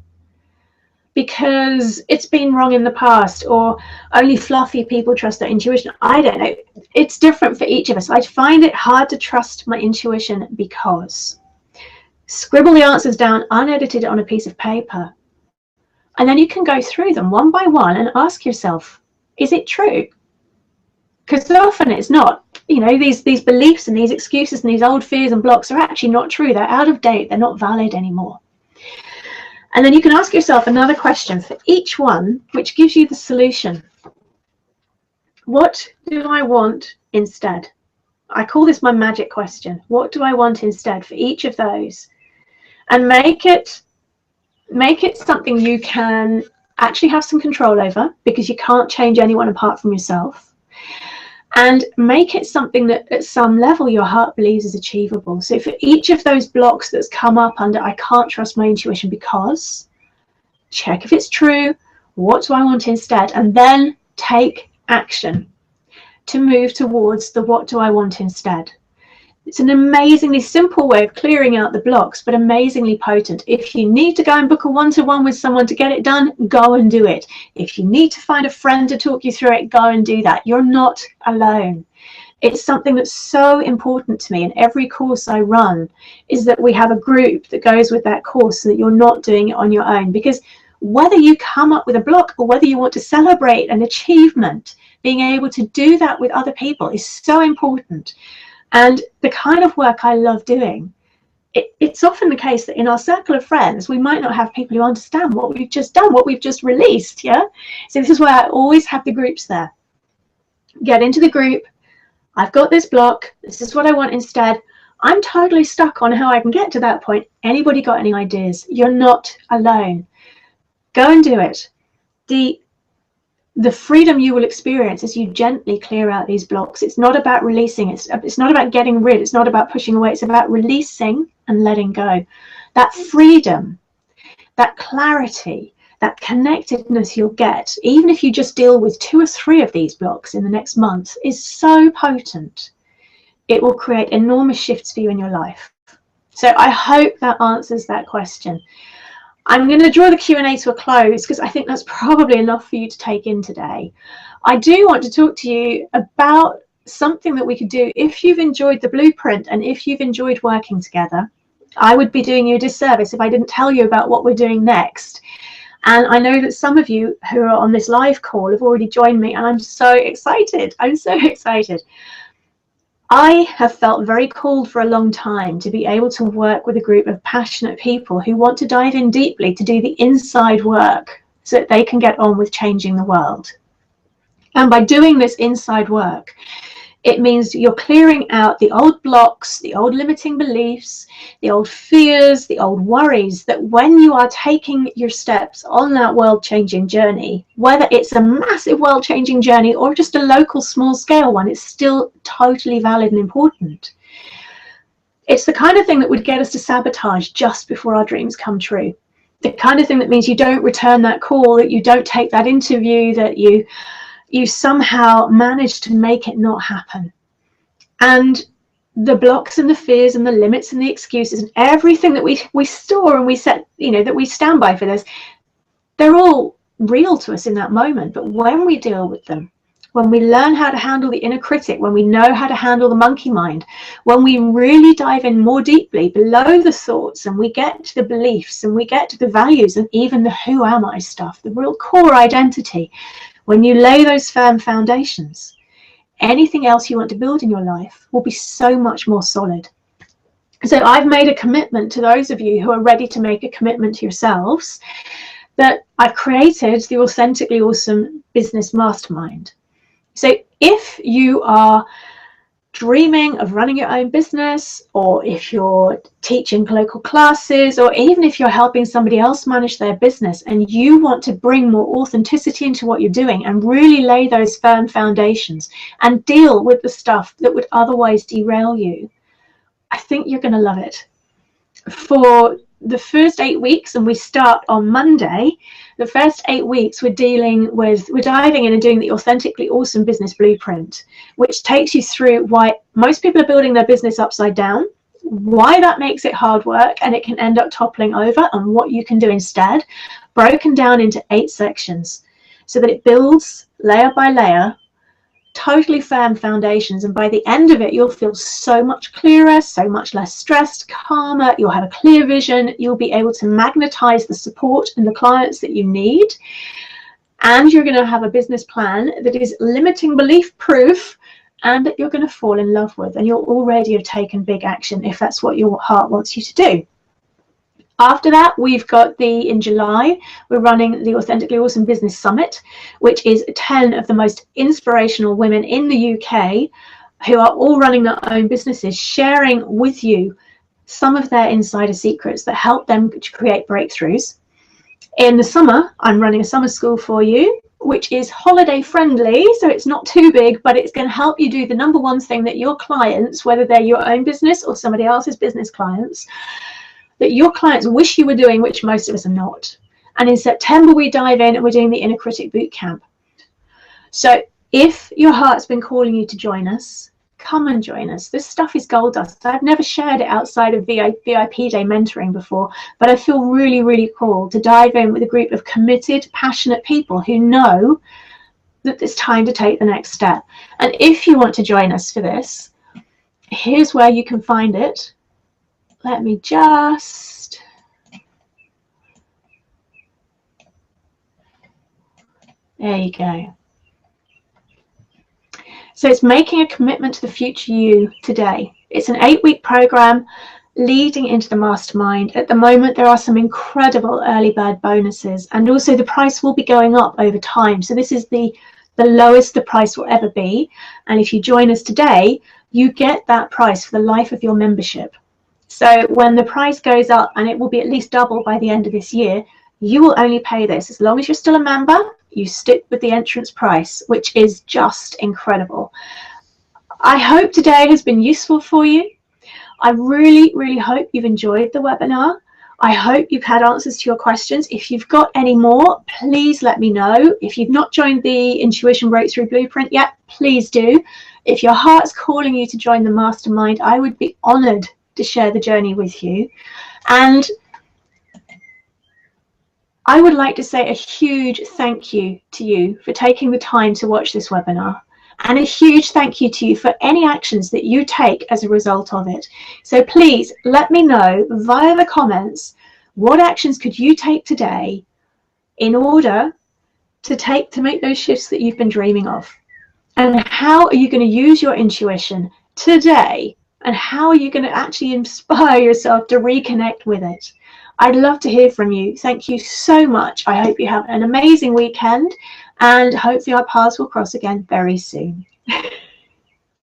Because it's been wrong in the past, or only fluffy people trust their intuition. I don't know. It's different for each of us. I find it hard to trust my intuition because. Scribble the answers down unedited on a piece of paper. And then you can go through them one by one and ask yourself, is it true? Because often it's not. You know, these beliefs and these excuses and these old fears and blocks are actually not true. They're out of date. They're not valid anymore. And then you can ask yourself another question for each one, which gives you the solution. What do I want instead? I call this my magic question. What do I want instead for each of those? And make it something you can actually have some control over, because you can't change anyone apart from yourself. And make it something that at some level your heart believes is achievable. So for each of those blocks that's come up under I can't trust my intuition because, check if it's true, what do I want instead? And then take action to move towards the what do I want instead. It's an amazingly simple way of clearing out the blocks, but amazingly potent. If you need to go and book a one-to-one with someone to get it done, go and do it. If you need to find a friend to talk you through it, go and do that. You're not alone. It's something that's so important to me. And every course I run is that we have a group that goes with that course so that you're not doing it on your own. Because whether you come up with a block or whether you want to celebrate an achievement, being able to do that with other people is so important. And the kind of work I love doing, it's often the case that in our circle of friends, we might not have people who understand what we've just done, what we've just released, yeah? So this is why I always have the groups there. Get into the group. I've got this block. This is what I want instead. I'm totally stuck on how I can get to that point. Anybody got any ideas? You're not alone. Go and do it. The freedom you will experience as you gently clear out these blocks. It's not about releasing. It's not about getting rid. It's not about pushing away. It's about releasing and letting go. That freedom, that clarity, that connectedness you'll get, even if you just deal with 2 or 3 of these blocks in the next month, is so potent. It will create enormous shifts for you in your life. So I hope that answers that question. I'm going to draw the Q&A to a close because I think that's probably enough for you to take in today. I do want to talk to you about something that we could do. If you've enjoyed the blueprint and if you've enjoyed working together, I would be doing you a disservice if I didn't tell you about what we're doing next. And I know that some of you who are on this live call have already joined me, and I'm so excited. I'm so excited. I have felt very called for a long time to be able to work with a group of passionate people who want to dive in deeply to do the inside work so that they can get on with changing the world. And by doing this inside work, it means you're clearing out the old blocks, the old limiting beliefs, the old fears, the old worries, that when you are taking your steps on that world-changing journey, whether it's a massive world-changing journey or just a local small-scale one, it's still totally valid and important. It's the kind of thing that would get us to sabotage just before our dreams come true. The kind of thing that means you don't return that call, that you don't take that interview, that you somehow manage to make it not happen. And the blocks and the fears and the limits and the excuses and everything that we store and we set, that we stand by for this, they're all real to us in that moment. But when we deal with them when we learn how to handle the inner critic, when we know how to handle the monkey mind, when we really dive in more deeply below the thoughts and we get to the beliefs and we get to the values and even the who am I stuff, the real core identity, when you lay those firm foundations, anything else you want to build in your life will be so much more solid. So I've made a commitment to those of you who are ready to make a commitment to yourselves, that I've created the Authentically Awesome Business Mastermind. So if you are dreaming of running your own business, or if you're teaching local classes, or even if you're helping somebody else manage their business and you want to bring more authenticity into what you're doing and really lay those firm foundations and deal with the stuff that would otherwise derail you, I think you're going to love it. For the first 8 weeks, and we start on Monday, the first 8 weeks we're diving in and doing the Authentically Awesome Business Blueprint, which takes you through why most people are building their business upside down, why that makes it hard work and it can end up toppling over, and what you can do instead, broken down into 8 sections so that it builds layer by layer totally firm foundations, and by the end of it you'll feel so much clearer, so much less stressed, calmer, you'll have a clear vision, you'll be able to magnetize the support and the clients that you need, and you're going to have a business plan that is limiting belief proof and that you're going to fall in love with, and you'll already have taken big action if that's what your heart wants you to do. After that, we've got in July, we're running the Authentically Awesome Business Summit, which is 10 of the most inspirational women in the UK who are all running their own businesses, sharing with you some of their insider secrets that help them to create breakthroughs. In the summer, I'm running a summer school for you, which is holiday friendly, so it's not too big, but it's going to help you do the number one thing that your clients, whether they're your own business or somebody else's business clients, that your clients wish you were doing, which most of us are not. And in September, we dive in and we're doing the Inner Critic Bootcamp. So if your heart's been calling you to join us, come and join us. This stuff is gold dust. I've never shared it outside of VIP Day mentoring before, but I feel really, really cool to dive in with a group of committed, passionate people who know that it's time to take the next step. And if you want to join us for this, here's where you can find it. Let me just, there you go. So it's making a commitment to the future you today. It's an 8-week program leading into the mastermind. At the moment, there are some incredible early bird bonuses, and also the price will be going up over time. So this is the lowest the price will ever be. And if you join us today, you get that price for the life of your membership. So when the price goes up, and it will be at least double by the end of this year, you will only pay this. As long as you're still a member, you stick with the entrance price, which is just incredible. I hope today has been useful for you. I really, really hope you've enjoyed the webinar. I hope you've had answers to your questions. If you've got any more, please let me know. If you've not joined the Intuition Breakthrough Blueprint yet, please do. If your heart's calling you to join the mastermind, I would be honored to share the journey with you. And I would like to say a huge thank you to you for taking the time to watch this webinar, and a huge thank you to you for any actions that you take as a result of it. So please let me know via the comments, what actions could you take today in order to make those shifts that you've been dreaming of? And how are you going to use your intuition today? And how are you going to actually inspire yourself to reconnect with it? I'd love to hear from you. Thank you so much. I hope you have an amazing weekend, and hopefully our paths will cross again very soon.